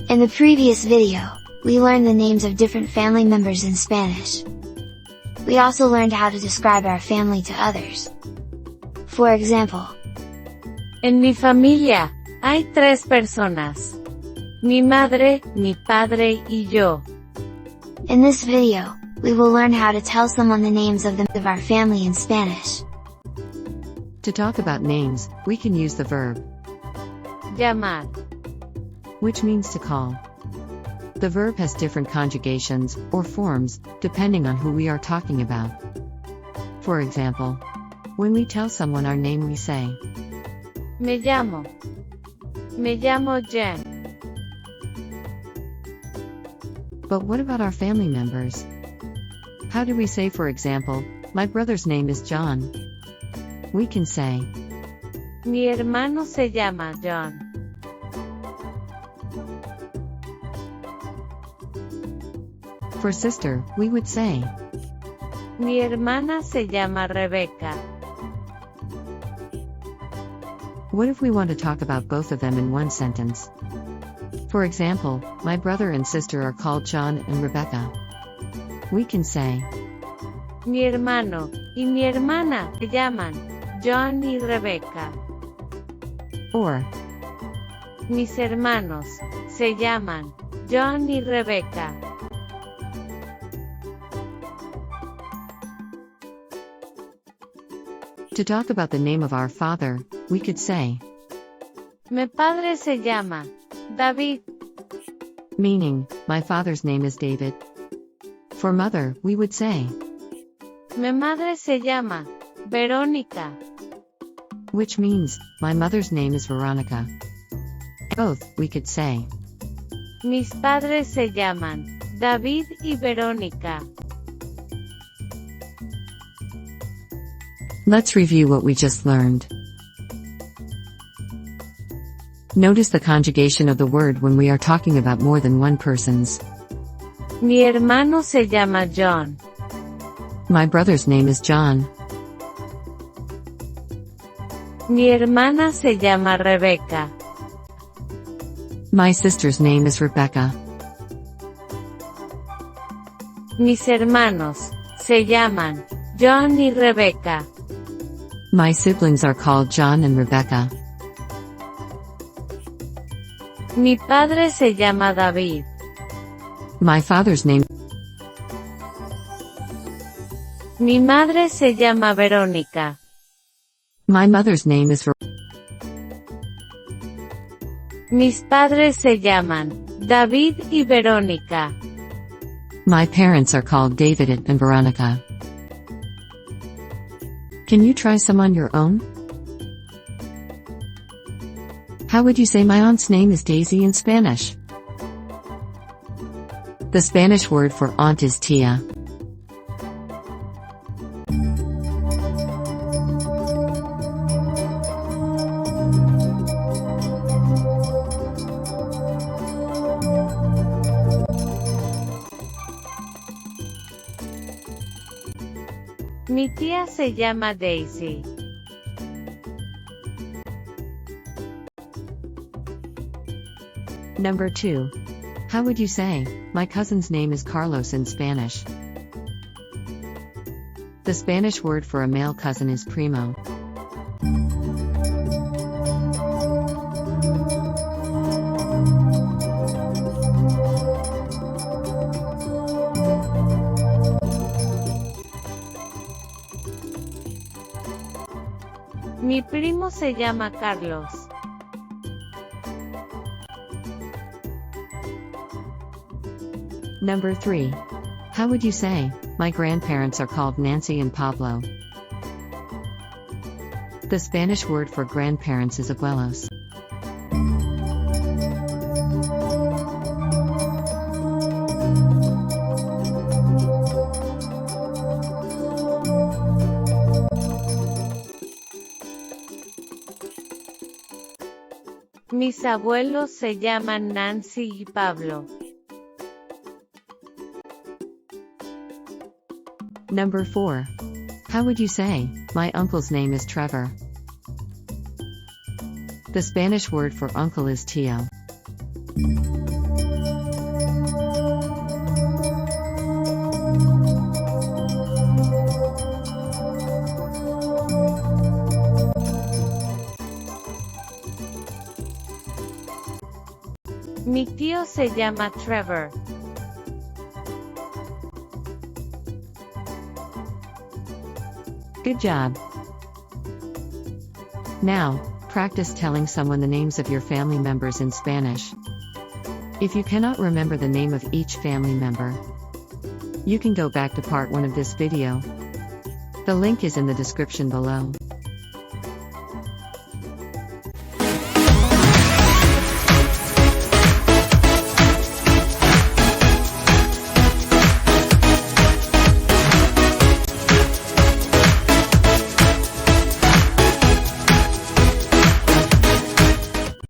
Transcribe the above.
In the previous video, we learned the names of different family members in Spanish. We also learned how to describe our family to others. For example, en mi familia, hay 3 personas. Mi madre, mi padre y yo. In this video, we will learn how to tell someone the names of our family in Spanish. To talk about names, we can use the verb Llamar. which means to call. The verb has different conjugations, or forms, depending on who we are talking about. For example, when we tell someone our name we say, Me llamo. Me llamo Jen. but what about our family members? How do we say, for example, my brother's name is John? We can say, Mi hermano se llama John. for sister, we would say, Mi hermana se llama Rebecca. what if we want to talk about both of them in one sentence? For example, my brother and sister are called John and Rebecca. We can say, Mi hermano y mi hermana se llaman John y Rebecca. or, Mis hermanos se llaman John y Rebecca. to talk about the name of our father, we could say, Mi padre se llama David. meaning, my father's name is David. For mother, we would say, Mi madre se llama Verónica. which means, my mother's name is Veronica. Both, we could say, Mis padres se llaman David y Verónica. Let's review what we just learned. Notice the conjugation of the word when we are talking about more than one person's. Mi hermano se llama John. My brother's name is John. Mi hermana se llama Rebecca. My sister's name is Rebecca. Mis hermanos se llaman John y Rebecca. My siblings are called John and Rebecca. Mi padre se llama David. My father's name. Mi madre se llama Verónica. My mother's name is Mis padres se llaman David y Verónica. My parents are called David and Veronica. Can you try some on your own? How would you say my aunt's name is Daisy in Spanish? The Spanish word for aunt is tía. Mi tía se llama Daisy. Number 2. How would you say, my cousin's name is Carlos in Spanish? The Spanish word for a male cousin is primo. Mi primo se llama Carlos. Number 3. How would you say, my grandparents are called Nancy and Pablo? The Spanish word for grandparents is abuelos. Mis abuelos se llaman Nancy y Pablo. Number 4. How would you say, my uncle's name is Trevor? The Spanish word for uncle is tío. Mi tío se llama Trevor. Good job. Now, practice telling someone the names of your family members in Spanish. If you cannot remember the name of each family member, you can go back to part 1 of this video. The link is in the description below.